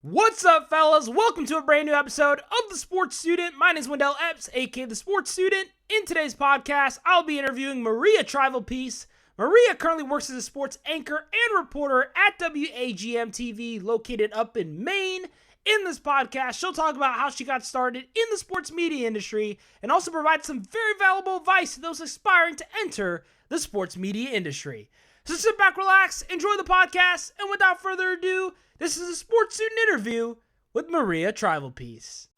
What's up, fellas? Welcome to a brand new episode of The Sports Student. My name is Wendell Epps, aka The Sports Student. In today's podcast, I'll be interviewing Maria Trivelpiece. Maria currently works as a sports anchor and reporter at WAGM-TV, located up in Maine. In this podcast, she'll talk about how she got started in the sports media industry and also provide some very valuable advice to those aspiring to enter the sports media industry. So sit back, relax, enjoy the podcast, and without further ado, this is a sports student interview with Maria Trivelpiece.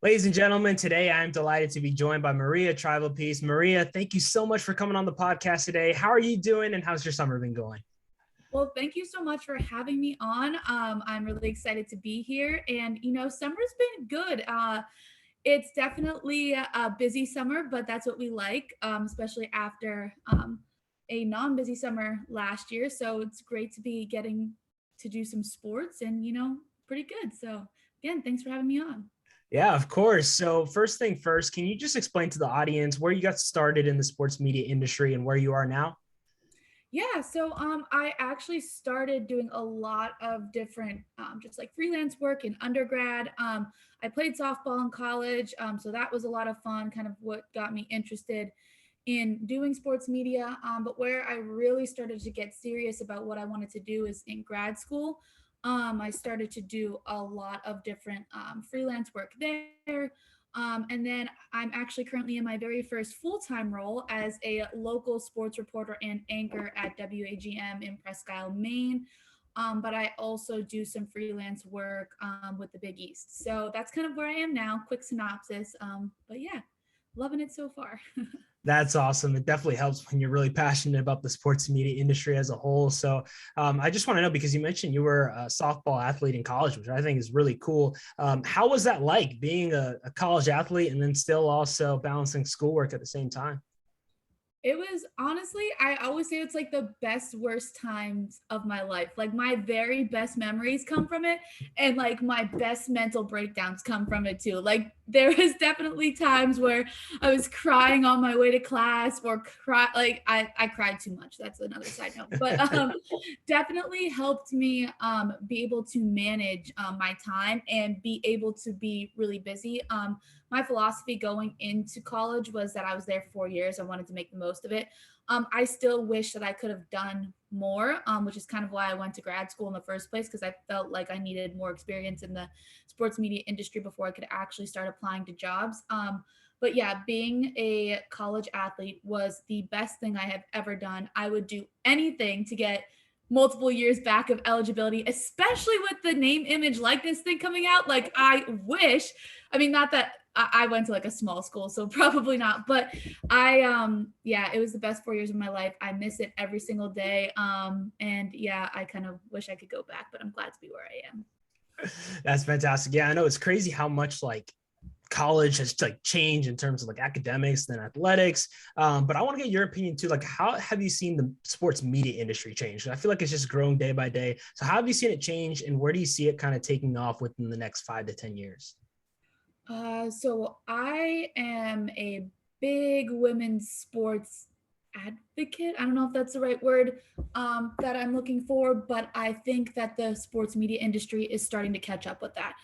Ladies and gentlemen, today I'm delighted to be joined by Maria Trivelpiece. Maria, thank you so much for coming on the podcast today. How are you doing and how's your summer been going? Well, thank you so much for having me on. I'm really excited to be here. And, summer's been good. It's definitely a busy summer, but that's what we like, especially after a non-busy summer last year. So it's great to be getting to do some sports and, pretty good. So again, thanks for having me on. Yeah, of course. So first thing first, can you just explain to the audience where you got started in the sports media industry and where you are now? Yeah, so I actually started doing a lot of different just like freelance work in undergrad. I played softball in college, so that was a lot of fun, kind of what got me interested in doing sports media. But where I really started to get serious about what I wanted to do is in grad school. I started to do a lot of different freelance work there. And then I'm actually currently in my very first full-time role as a local sports reporter and anchor at WAGM in Presque Isle, Maine. But I also do some freelance work with the Big East. So that's kind of where I am now. Quick synopsis. But yeah, loving it so far. That's awesome. It definitely helps when you're really passionate about the sports media industry as a whole. So I just want to know, because you mentioned you were a softball athlete in college, which I think is really cool. How was that like being a college athlete and then still also balancing schoolwork at the same time? It was honestly, I always say it's like the best, worst times of my life. Like my very best memories come from it. And like my best mental breakdowns come from it too. Like there was definitely times where I was crying on my way to class or I cried too much. That's another side note, but definitely helped me be able to manage my time and be able to be really busy. My philosophy going into college was that I was there 4 years. I wanted to make the most of it. I still wish that I could have done more, which is kind of why I went to grad school in the first place, because I felt like I needed more experience in the sports media industry before I could actually start applying to jobs. But yeah, being a college athlete was the best thing I have ever done. I would do anything to get multiple years back of eligibility, especially with the name, image, likeness thing coming out. Like I wish, not that I went to like a small school, so probably not, but it was the best 4 years of my life. I miss it every single day. And yeah, I kind of wish I could go back, but I'm glad to be where I am. That's fantastic. Yeah, I know it's crazy how much like college has like changed in terms of like academics and athletics. But I want to get your opinion too. Like, how have you seen the sports media industry change? I feel like it's just growing day by day. So how have you seen it change and where do you see it kind of taking off within the next 5 to 10 years? So I am a big women's sports advocate. I don't know if that's the right word that I'm looking for, but I think that the sports media industry is starting to catch up with that.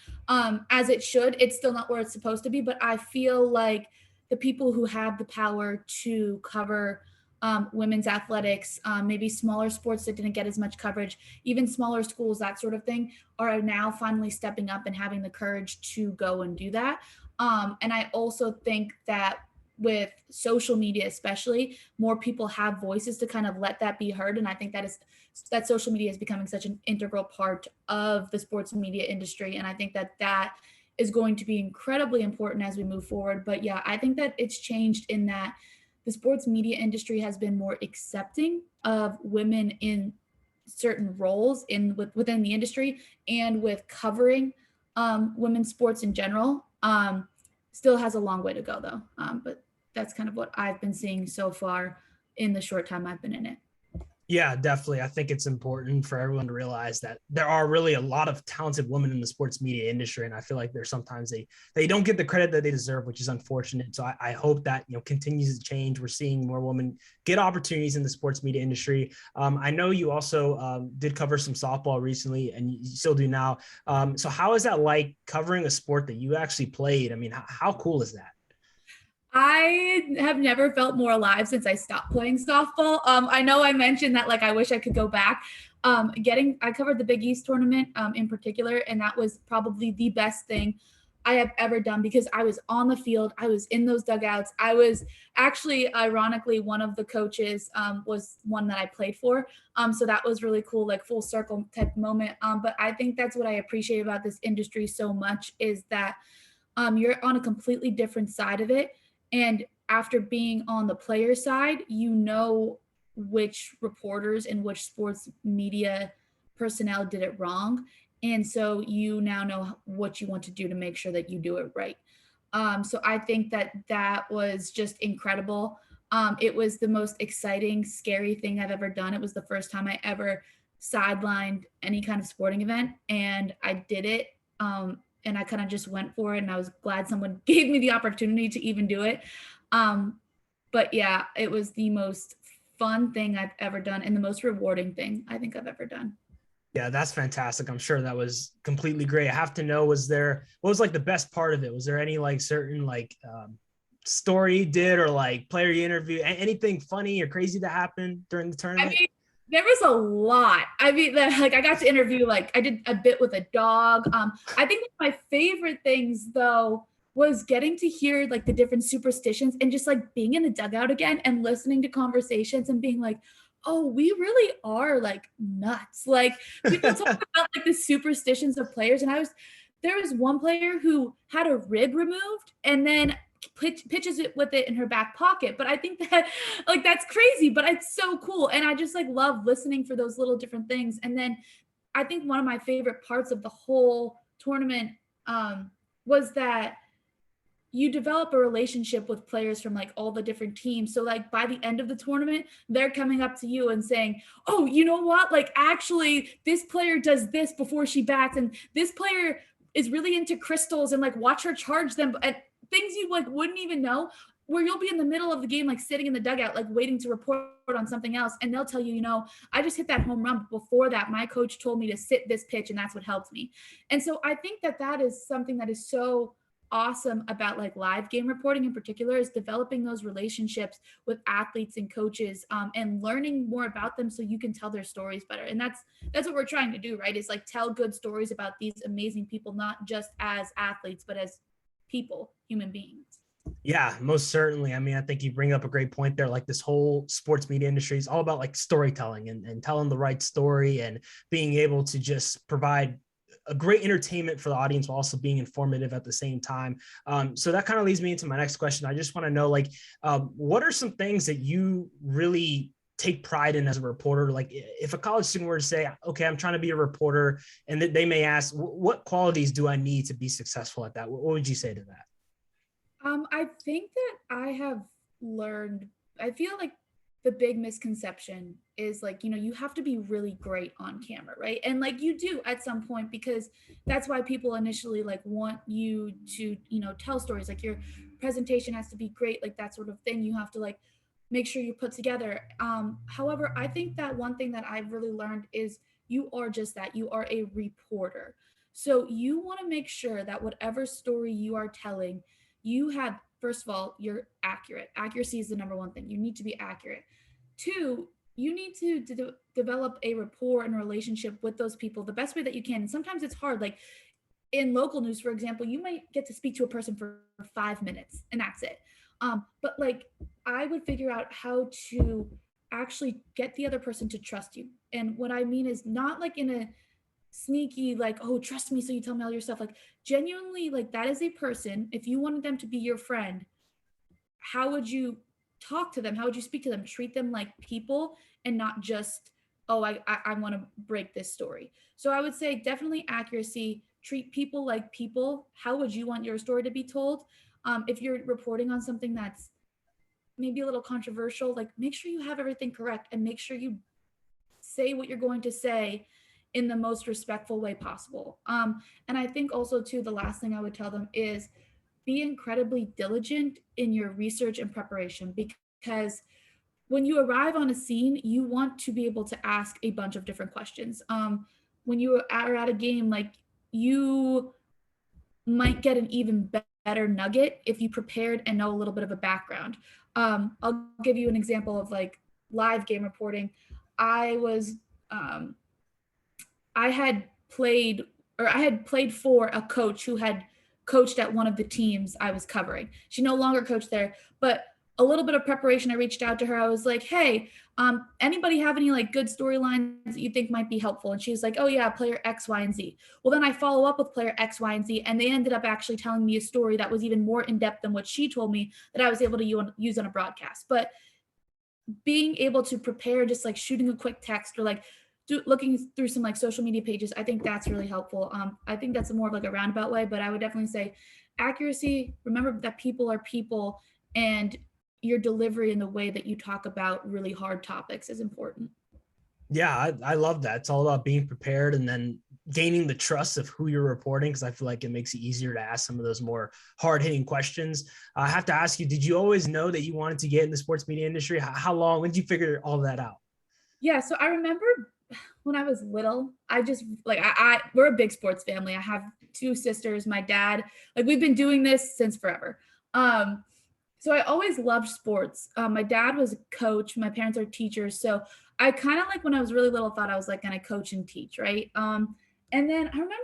As it should. It's still not where it's supposed to be, but I feel like the people who have the power to cover women's athletics, maybe smaller sports that didn't get as much coverage, even smaller schools, that sort of thing, are now finally stepping up and having the courage to go and do that. And I also think that with social media, especially, more people have voices to kind of let that be heard. And I think that social media is becoming such an integral part of the sports media industry. And I think that is going to be incredibly important as we move forward. But yeah, I think that it's changed in that the sports media industry has been more accepting of women in certain roles within the industry and with covering women's sports in general. Still has a long way to go though. But that's kind of what I've been seeing so far in the short time I've been in it. Yeah, definitely. I think it's important for everyone to realize that there are really a lot of talented women in the sports media industry, and I feel like there's sometimes they don't get the credit that they deserve, which is unfortunate. So I hope that continues to change. We're seeing more women get opportunities in the sports media industry. I know you also did cover some softball recently, and you still do now. So how is that like covering a sport that you actually played? I mean, how cool is that? I have never felt more alive since I stopped playing softball. I know I mentioned that like I wish I could go back. I covered the Big East tournament in particular, and that was probably the best thing I have ever done because I was on the field, I was in those dugouts. I was actually, ironically, one of the coaches was one that I played for. So that was really cool, like full circle type moment. But I think that's what I appreciate about this industry so much is that you're on a completely different side of it. And after being on the player side, you know which reporters and which sports media personnel did it wrong. And so you now know what you want to do to make sure that you do it right. So I think that that was just incredible. It was the most exciting, scary thing I've ever done. It was the first time I ever sidelined any kind of sporting event, and I did it. And I kind of just went for it, and I was glad someone gave me the opportunity to even do it. Um, but yeah, it was the most fun thing I've ever done and the most rewarding thing I think I've ever done. Yeah, that's fantastic. I'm sure that was completely great. I have to know, what was like the best part of it? Was there any like certain like story you did or like player you interviewed, anything funny or crazy that happened during the I tournament? mean, there was a lot. I mean, like I got to interview, like I did a bit with a dog. I think one of my favorite things though was getting to hear like the different superstitions and just like being in the dugout again and listening to conversations and being like, oh, we really are like nuts. Like people talk about like the superstitions of players, and there was one player who had a rib removed and then pitches it with it in her back pocket. But I think that like that's crazy, but it's so cool. And I just like love listening for those little different things. And then I think one of my favorite parts of the whole tournament was that you develop a relationship with players from like all the different teams. So like by the end of the tournament, they're coming up to you and saying, "Oh, you know what? Like actually this player does this before she bats, and this player is really into crystals, and like watch her charge them," and things you like wouldn't even know, where you'll be in the middle of the game like sitting in the dugout like waiting to report on something else, and they'll tell you, I just hit that home run, but before that my coach told me to sit this pitch and that's what helped me. And so I think that that is something that is so awesome about like live game reporting in particular, is developing those relationships with athletes and coaches, and learning more about them so you can tell their stories better. And that's what we're trying to do, right? Is like tell good stories about these amazing people, not just as athletes but as people, human beings. Yeah, most certainly. I mean, I think you bring up a great point there. Like this whole sports media industry is all about like storytelling and telling the right story and being able to just provide a great entertainment for the audience while also being informative at the same time. So that kind of leads me into my next question. I just want to know, like, what are some things that you really take pride in as a reporter? Like if a college student were to say, okay, I'm trying to be a reporter, and they may ask, what qualities do I need to be successful at that? What would you say to that? I think that I have learned, I feel like the big misconception is like, you have to be really great on camera, right? And like you do at some point, because that's why people initially like want you to, tell stories. Like your presentation has to be great, like that sort of thing. You have to like make sure you put together. However, I think that one thing that I've really learned is you are just that. You are a reporter. So you want to make sure that whatever story you are telling, you have, first of all, you're accurate. Accuracy is the number one thing. You need to be accurate. Two, you need to develop a rapport and a relationship with those people the best way that you can. And sometimes it's hard. Like in local news, for example, you might get to speak to a person for 5 minutes and that's it. But like I would figure out how to actually get the other person to trust you. And what I mean is not like in a sneaky like, oh, trust me so you tell me all your stuff. Like genuinely, like that is a person. If you wanted them to be your friend, how would you talk to them? How would you speak to them? Treat them like people and not just, oh, I want to break this story. So I would say definitely accuracy. Treat people like people. How would you want your story to be told? If you're reporting on something that's maybe a little controversial, like make sure you have everything correct and make sure you say what you're going to say in the most respectful way possible. And I think also too, the last thing I would tell them is be incredibly diligent in your research and preparation, because when you arrive on a scene, you want to be able to ask a bunch of different questions. When you are at a game, like, you might get an even better nugget if you prepared and know a little bit of a background. I'll give you an example of like live game reporting. I was I had played for a coach who had coached at one of the teams I was covering. She no longer coached there, but a little bit of preparation, I reached out to her. I was like, hey, anybody have any like good storylines that you think might be helpful? And she was like, oh yeah, player X, Y, and Z. Well, then I follow up with player X, Y, and Z, and they ended up actually telling me a story that was even more in depth than what she told me that I was able to use on a broadcast. But being able to prepare, just like shooting a quick text or like looking through some like social media pages, I think that's really helpful. I think that's more of like a roundabout way, but I would definitely say accuracy. Remember that people are people, and your delivery and the way that you talk about really hard topics is important. Yeah, I love that. It's all about being prepared and then gaining the trust of who you're reporting, because I feel like it makes it easier to ask some of those more hard-hitting questions. I have to ask you, did you always know that you wanted to get in the sports media industry? How long, when did you figure all that out? Yeah, so I remember when I was little, I just like we're a big sports family. I have two sisters, my dad, like we've been doing this since forever. So I always loved sports. My dad was a coach, my parents are teachers, so I kind of like when I was really little thought I was like going to coach and teach, right? And then I remember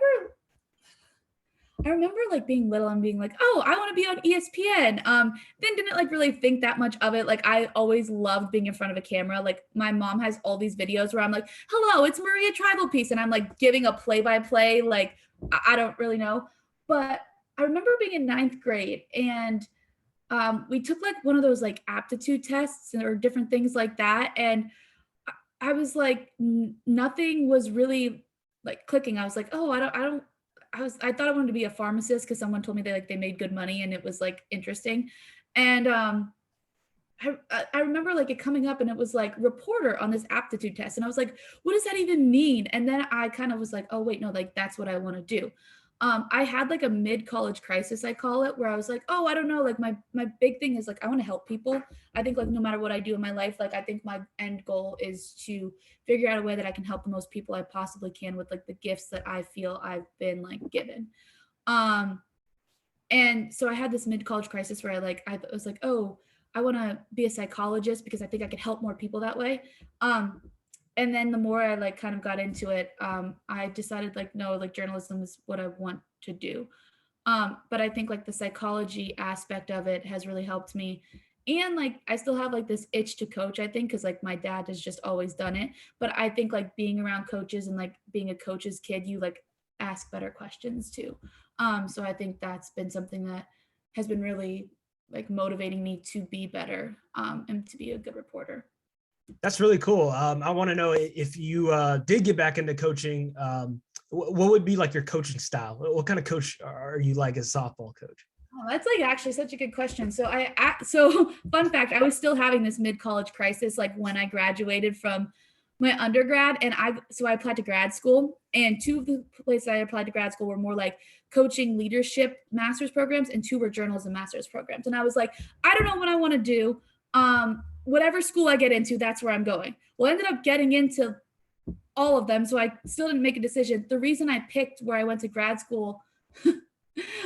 like being little and being like, oh, I want to be on ESPN. Then didn't like really think that much of it. Like I always loved being in front of a camera. Like my mom has all these videos where I'm like, hello, it's Maria Trivelpiece. And I'm like giving a play-by-play. Like I don't really know. But I remember being in ninth grade, and we took like one of those like aptitude tests or different things like that. And I was like, nothing was really like clicking. I was like, oh, I thought I wanted to be a pharmacist because someone told me they made good money and it was like interesting. And I remember like it coming up and it was like reporter on this aptitude test. And I was like, what does that even mean? And then I kind of was like, oh wait, no, like that's what I want to do. I had like a mid-college crisis, I call it, where I was like, oh, I don't know. Like my big thing is like, I want to help people. I think like no matter what I do in my life, like I think my end goal is to figure out a way that I can help the most people I possibly can with like the gifts that I feel I've been like given. And so I had this mid-college crisis where I was like, oh, I want to be a psychologist because I think I could help more people that way. And then the more I like kind of got into it, I decided like, no, like journalism is what I want to do. But I think like the psychology aspect of it has really helped me. And like, I still have like this itch to coach, I think, because like my dad has just always done it. But I think like being around coaches and like being a coach's kid, you like ask better questions too. So I think that's been something that has been really like motivating me to be better and to be a good reporter. That's really cool. I want to know if you did get back into coaching, what would be like your coaching style? What kind of coach are you like as a softball coach? Oh, that's like actually such a good question. So so fun fact, I was still having this mid-college crisis like when I graduated from my undergrad, and I applied to grad school, and two of the places I applied to grad school were more like coaching leadership master's programs, and two were journalism master's programs. And I was like, I don't know what I want to do. Whatever school I get into, that's where I'm going. Well, I ended up getting into all of them, so I still didn't make a decision. The reason I picked where I went to grad school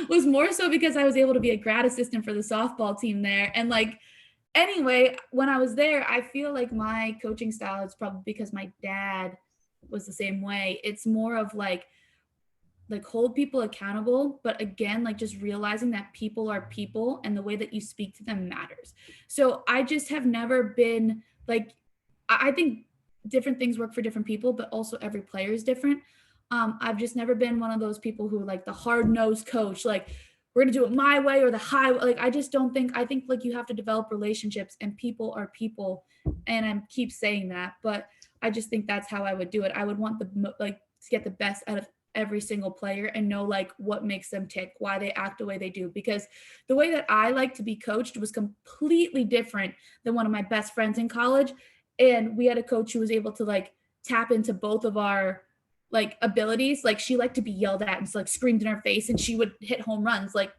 was more so because I was able to be a grad assistant for the softball team there. And like, anyway, when I was there, I feel like my coaching style is probably because my dad was the same way. It's more of like hold people accountable, but again, like just realizing that people are people and the way that you speak to them matters. So I just have never been like, I think different things work for different people, but also every player is different. I've just never been one of those people who like the hard-nosed coach, like we're going to do it my way or the highway. Like, I just don't think, I think like you have to develop relationships and people are people. And I keep saying that, but I just think that's how I would do it. I would want to get the best out of every single player and know like what makes them tick, why they act the way they do. Because the way that I like to be coached was completely different than one of my best friends in college. And we had a coach who was able to like tap into both of our like abilities. Like she liked to be yelled at and like screamed in her face, and she would hit home runs. Like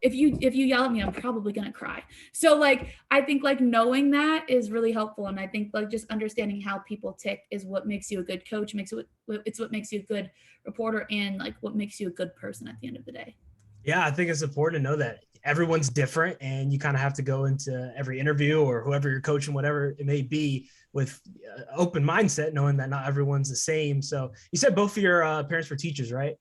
if you yell at me, I'm probably gonna cry. So like I think like knowing that is really helpful, and I think like just understanding how people tick is what makes you a good coach. It's what makes you a good reporter, and like what makes you a good person at the end of the day. Yeah, I think it's important to know that everyone's different, and you kind of have to go into every interview or whoever you're coaching, whatever it may be, with open mindset, knowing that not everyone's the same. So you said both of your parents were teachers, right?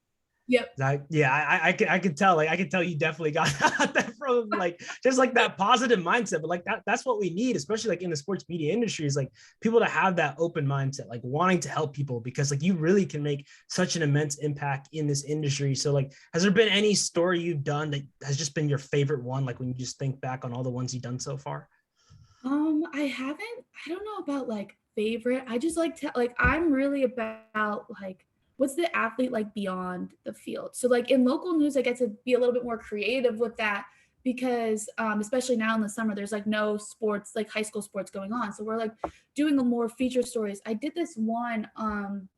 Yep. I could tell, like, I could tell you definitely got that from like, just like that positive mindset, but like that's what we need, especially like in the sports media industry, is like people to have that open mindset, like wanting to help people, because like you really can make such an immense impact in this industry. So like, has there been any story you've done that has just been your favorite one? Like when you just think back on all the ones you've done so far? I don't know about like favorite. I just like to like I'm really about like what's the athlete like beyond the field. So like in local news, I get to be a little bit more creative with that because especially now in the summer, there's like no sports, like high school sports going on. So we're like doing a more feature stories. I did this one on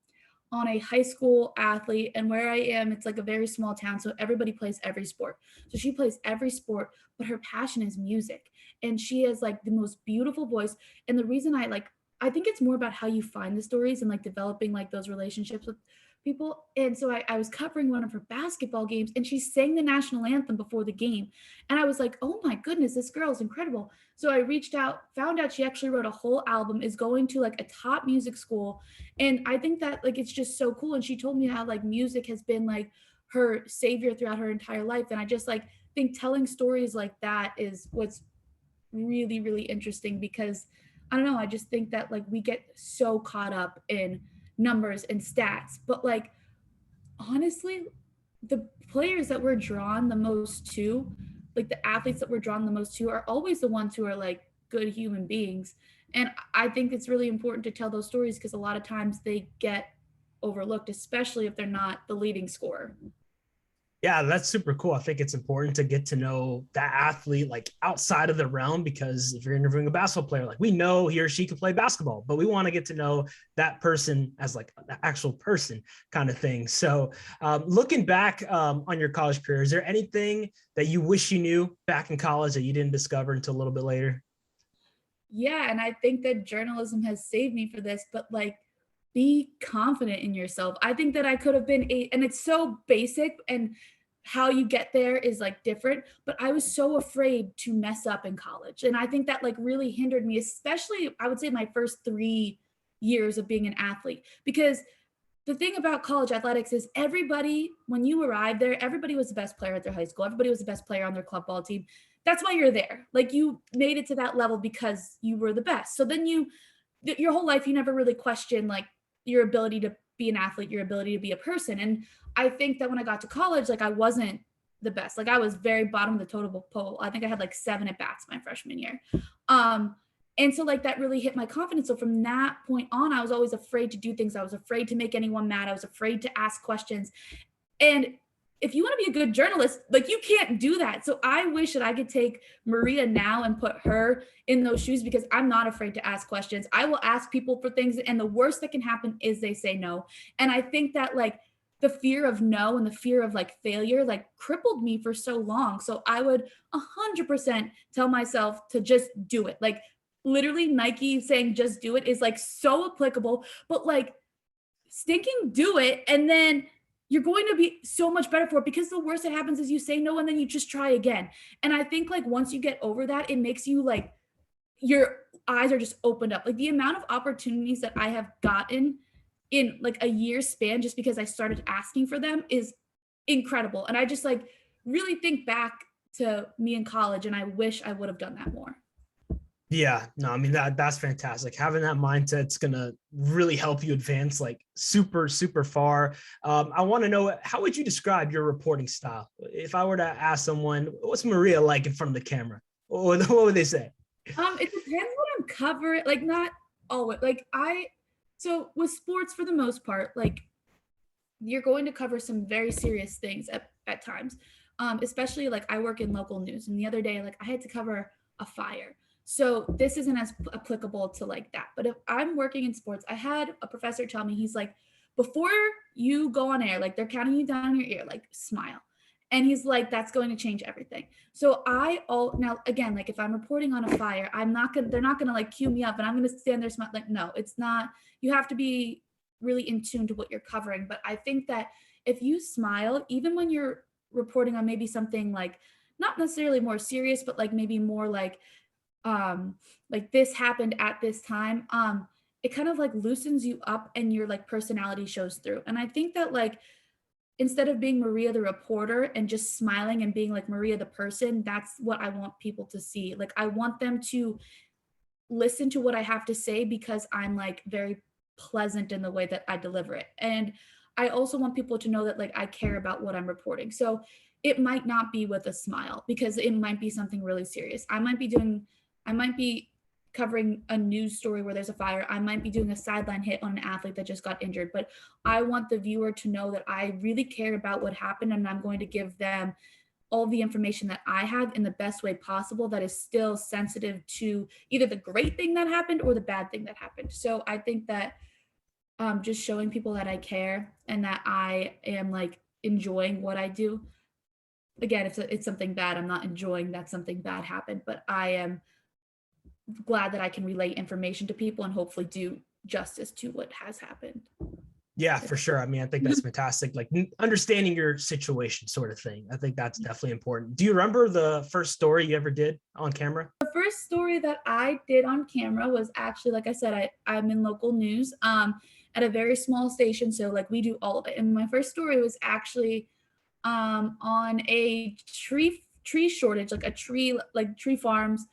a high school athlete, and where I am, it's like a very small town, so everybody plays every sport. So she plays every sport, but her passion is music, and she has like the most beautiful voice. And the reason I think it's more about how you find the stories and like developing like those relationships with people. And so I was covering one of her basketball games, and she sang the national anthem before the game, and I was like, oh my goodness, this girl is incredible. So I reached out, found out she actually wrote a whole album, is going to like a top music school. And I think that like it's just so cool. And she told me how like music has been like her savior throughout her entire life. And I just like think telling stories like that is what's really, really interesting, because I don't know, I just think that like we get so caught up in numbers and stats, but like honestly, the players that we're drawn the most to, like the athletes that we're drawn the most to, are always the ones who are like good human beings. And I think it's really important to tell those stories because a lot of times they get overlooked, especially if they're not the leading scorer. Yeah, that's super cool. I think it's important to get to know that athlete like outside of the realm, because if you're interviewing a basketball player, like we know he or she can play basketball, but we want to get to know that person as like the actual person kind of thing. So looking back on your college career, is there anything that you wish you knew back in college that you didn't discover until a little bit later? Yeah, and I think that journalism has saved me for this, but like be confident in yourself. I think that I could have been and it's so basic, and how you get there is like different, but I was so afraid to mess up in college. And I think that like really hindered me, especially I would say my first 3 years of being an athlete, because the thing about college athletics is everybody, when you arrive there, everybody was the best player at their high school. Everybody was the best player on their club ball team. That's why you're there. Like you made it to that level because you were the best. So then your whole life, you never really question like your ability to be an athlete, your ability to be a person. And I think that when I got to college, like I wasn't the best. Like I was very bottom of the totem pole. I think I had like 7 at bats my freshman year. Um, and so like that really hit my confidence. So from that point on, I was always afraid to do things. I was afraid to make anyone mad. I was afraid to ask questions. And if you want to be a good journalist, like you can't do that. So I wish that I could take Maria now and put her in those shoes, because I'm not afraid to ask questions. I will ask people for things, and the worst that can happen is they say no. And I think that like the fear of no and the fear of like failure like crippled me for so long. So I would 100% tell myself to just do it. Like literally Nike saying just do it is like so applicable, but like stinking do it, and then you're going to be so much better for it, because the worst that happens is you say no and then you just try again. And I think like once you get over that, it makes you like your eyes are just opened up. Like the amount of opportunities that I have gotten in like a year's span just because I started asking for them is incredible. And I just like really think back to me in college, and I wish I would have done that more. Yeah, no, I mean that's fantastic. Having that mindset's gonna really help you advance like super, super far. I want to know, how would you describe your reporting style? If I were to ask someone, what's Maria like in front of the camera? What would they say? It depends what I'm covering. Like not always. So with sports for the most part, like you're going to cover some very serious things at times. Especially like I work in local news, and the other day like I had to cover a fire. So this isn't as applicable to like that. But if I'm working in sports, I had a professor tell me, he's like, before you go on air, like they're counting you down in your ear, like smile. And he's like, that's going to change everything. So now again, like if I'm reporting on a fire, they're not gonna like cue me up and I'm gonna stand there smile. Like, no, it's not, you have to be really in tune to what you're covering. But I think that if you smile, even when you're reporting on maybe something like not necessarily more serious, but like maybe more like this happened at this time, it kind of like loosens you up and your like personality shows through. And I think that like instead of being Maria the reporter and just smiling and being like Maria the person, that's what I want people to see. Like I want them to listen to what I have to say because I'm like very pleasant in the way that I deliver it. And I also want people to know that like I care about what I'm reporting. So it might not be with a smile because it might be something really serious. I might be covering a news story where there's a fire. I might be doing a sideline hit on an athlete that just got injured, but I want the viewer to know that I really care about what happened and I'm going to give them all the information that I have in the best way possible that is still sensitive to either the great thing that happened or the bad thing that happened. So I think that just showing people that I care and that I am like enjoying what I do. Again, if it's something bad, I'm not enjoying that something bad happened, but I am glad that I can relay information to people and hopefully do justice to what has happened. Yeah, for sure. I mean, I think that's fantastic. Like understanding your situation sort of thing. I think that's definitely important. Do you remember the first story you ever did on camera? The first story that I did on camera was actually, like I said, I'm in local news at a very small station. So like we do all of it. And my first story was actually on a tree shortage, like tree farms,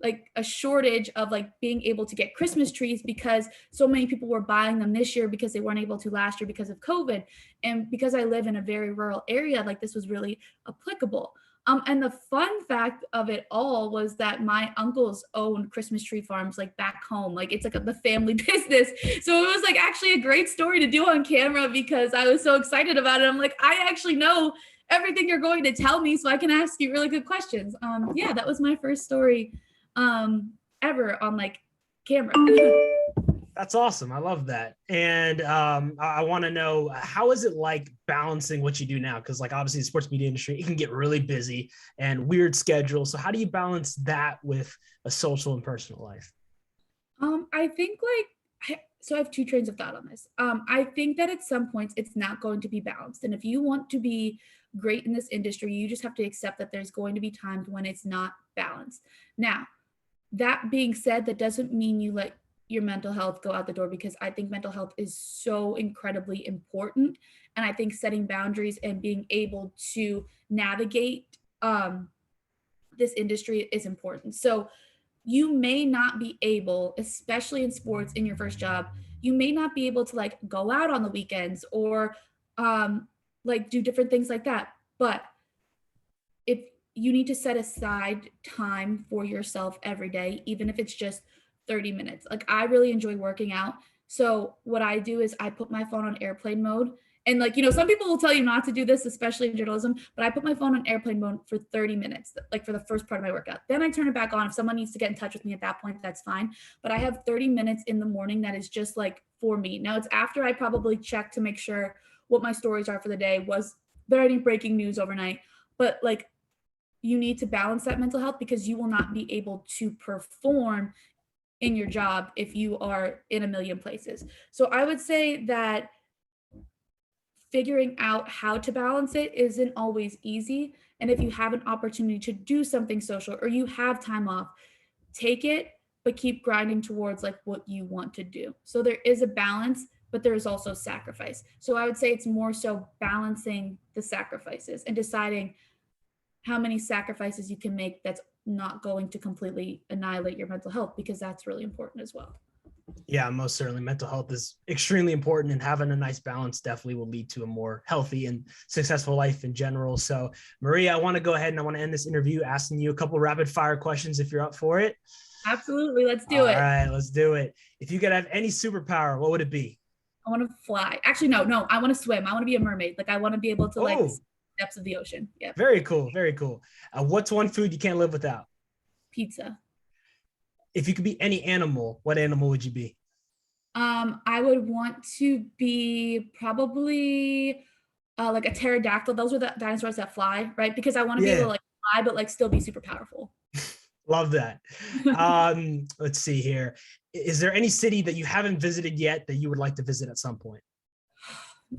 like a shortage of like being able to get Christmas trees because so many people were buying them this year because they weren't able to last year because of COVID. And because I live in a very rural area, like this was really applicable. And the fun fact of it all was that my uncles owned Christmas tree farms like back home. Like it's like the family business. So it was like actually a great story to do on camera because I was so excited about it. I'm like, I actually know everything you're going to tell me so I can ask you really good questions. Yeah, that was my first story ever on like camera. That's awesome. I love that. And I want to know, how is it like balancing what you do now? Because like obviously the sports media industry, it can get really busy and weird schedules. So how do you balance that with a social and personal life? I think so I have two trains of thought on this. I think that at some points it's not going to be balanced. And if you want to be great in this industry, you just have to accept that there's going to be times when it's not balanced. Now, that being said, that doesn't mean you let your mental health go out the door because I think mental health is so incredibly important. And I think setting boundaries and being able to navigate this industry is important. So you may not be able, especially in sports in your first job, you may not be able to like go out on the weekends or like do different things like that. But if you need to set aside time for yourself every day, even if it's just 30 minutes. Like I really enjoy working out. So what I do is I put my phone on airplane mode. And like, some people will tell you not to do this, especially in journalism, but I put my phone on airplane mode for 30 minutes, like for the first part of my workout. Then I turn it back on. If someone needs to get in touch with me at that point, that's fine. But I have 30 minutes in the morning that is just like for me. Now it's after I probably check to make sure what my stories are for the day. Was there any breaking news overnight? But like, you need to balance that mental health because you will not be able to perform in your job if you are in a million places. So I would say that figuring out how to balance it isn't always easy. And if you have an opportunity to do something social or you have time off, take it, but keep grinding towards like what you want to do. So there is a balance, but there is also sacrifice. So I would say it's more so balancing the sacrifices and deciding how many sacrifices you can make that's not going to completely annihilate your mental health, because that's really important as well. Yeah, most certainly. Mental health is extremely important, and having a nice balance definitely will lead to a more healthy and successful life in general. So Maria, I want to go ahead and I want to end this interview asking you a couple rapid fire questions if you're up for it. Absolutely. Let's do it. All right, let's do it. If you could have any superpower, what would it be? I want to fly. Actually, no, I want to swim. I want to be a mermaid. Like I want to be able to like depths of the ocean. Yeah. Very cool. Very cool. What's one food you can't live without? Pizza. If you could be any animal, what animal would you be? I would want to be probably like a pterodactyl. Those are the dinosaurs that fly, right? Because I want to be able to Yeah, like fly, but like still be super powerful. love that. Let's see here. Is there any city that you haven't visited yet that you would like to visit at some point?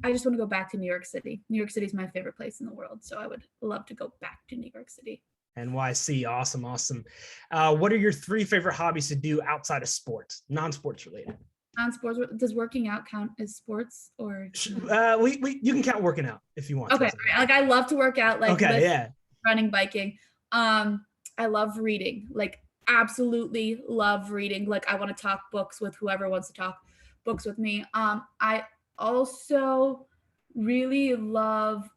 I just want to go back to New York City. New York City is my favorite place in the world, so I would love to go back to New York City. NYC, awesome, awesome. What are your 3 favorite hobbies to do outside of sports, non-sports related? Non-sports, does working out count as sports or? You can count working out if you want. Okay, like I love to work out, like okay, yeah, running, biking. I love reading, like absolutely love reading. Like I want to talk books with whoever wants to talk books with me. I also really love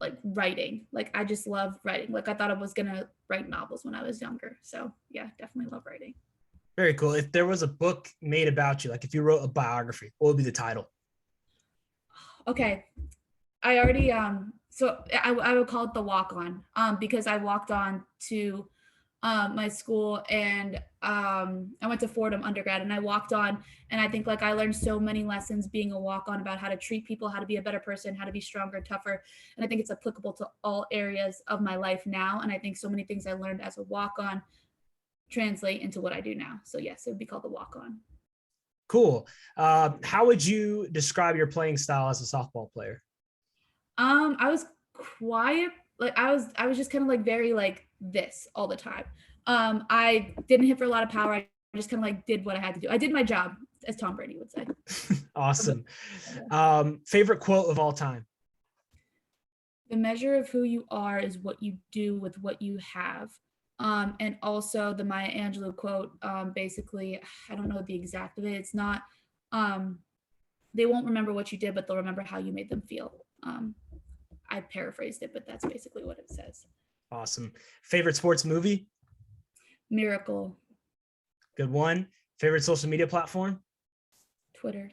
like writing. Like I just love writing. Like I thought I was gonna write novels when I was younger. So yeah, definitely love writing. very cool. If there was a book made about you, like if you wrote a biography, what would be the title? Okay, I already so I would call it the walk on because I walked on to my school and I went to Fordham undergrad and I walked on and I think like I learned so many lessons being a walk on about how to treat people, how to be a better person, how to be stronger, tougher, and I think it's applicable to all areas of my life now, and I think so many things I learned as a walk on translate into what I do now. So yes, it would be called the walk on. Cool. How would you describe your playing style as a softball player? I was quiet. Like I was just kind of like very like this all the time. I didn't hit for a lot of power. I just kind of like did what I had to do. I did my job, as Tom Brady would say. Awesome. Favorite quote of all time? The measure of who you are is what you do with what you have. And also the Maya Angelou quote, basically, I don't know the exact of it. It's not, they won't remember what you did, but they'll remember how you made them feel. I paraphrased it, but that's basically what it says. Awesome. Favorite sports movie? Miracle. Good one. Favorite social media platform? Twitter.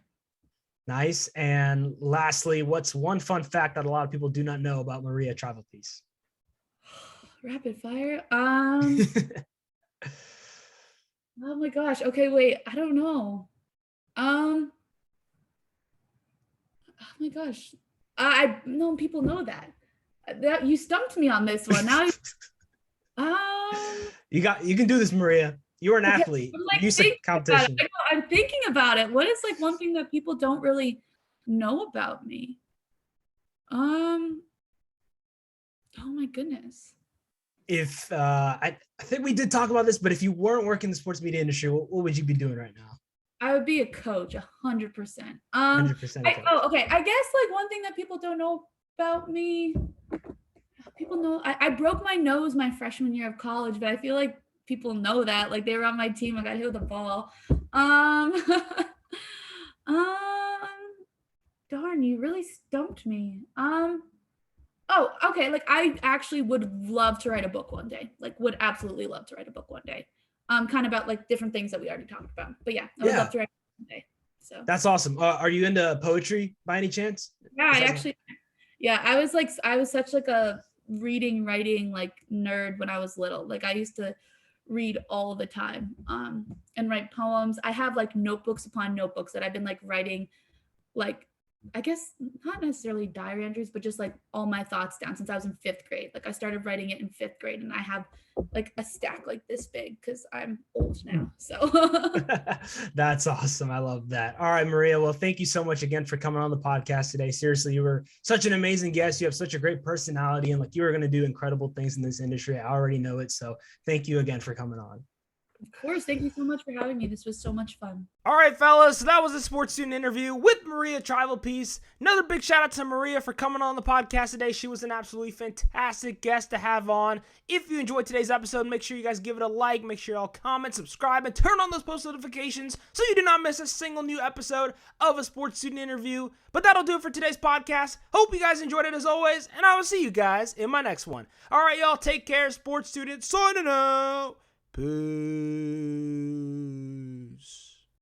Nice. And lastly, what's one fun fact that a lot of people do not know about Maria Trivelpiece? Rapid fire. Oh my gosh. Okay, wait. I don't know. Oh my gosh. I know people know that. That you stumped me on this one. Now you can do this, Maria. You're an athlete. Like, Use the competition. I'm thinking about it. What is like one thing that people don't really know about me? Oh my goodness. If I think we did talk about this, but if you weren't working in the sports media industry, what would you be doing right now? I would be a coach, 100%. 100%. Okay. I guess like one thing that people don't know about me, people know I broke my nose my freshman year of college, but I feel like people know that. Like they were on my team, I got hit with a ball. Darn, you really stumped me. Oh, okay. Like I actually would love to write a book one day. Like would absolutely love to write a book one day. Kind of about like different things that we already talked about. But yeah, I would love to write one day. So that's awesome. Are you into poetry by any chance? Yeah, I was such like a reading, writing like nerd when I was little. Like I used to read all the time and write poems. I have like notebooks upon notebooks that I've been like writing, like I guess not necessarily diary entries, but just like all my thoughts down since I was in 5th grade. Like I started writing it in 5th grade and I have like a stack like this big because I'm old now. So that's awesome. I love that. All right, Maria. Well, thank you so much again for coming on the podcast today. Seriously, you were such an amazing guest. You have such a great personality and like you are going to do incredible things in this industry. I already know it. So thank you again for coming on. Of course. Thank you so much for having me. This was so much fun. All right, fellas. So that was a sports student interview with Maria Trivelpiece. Another big shout out to Maria for coming on the podcast today. She was an absolutely fantastic guest to have on. If you enjoyed today's episode, make sure you guys give it a like. Make sure y'all comment, subscribe, and turn on those post notifications so you do not miss a single new episode of a sports student interview. But that'll do it for today's podcast. Hope you guys enjoyed it as always, and I will see you guys in my next one. All right, y'all. Take care. Sports student signing out. Peace.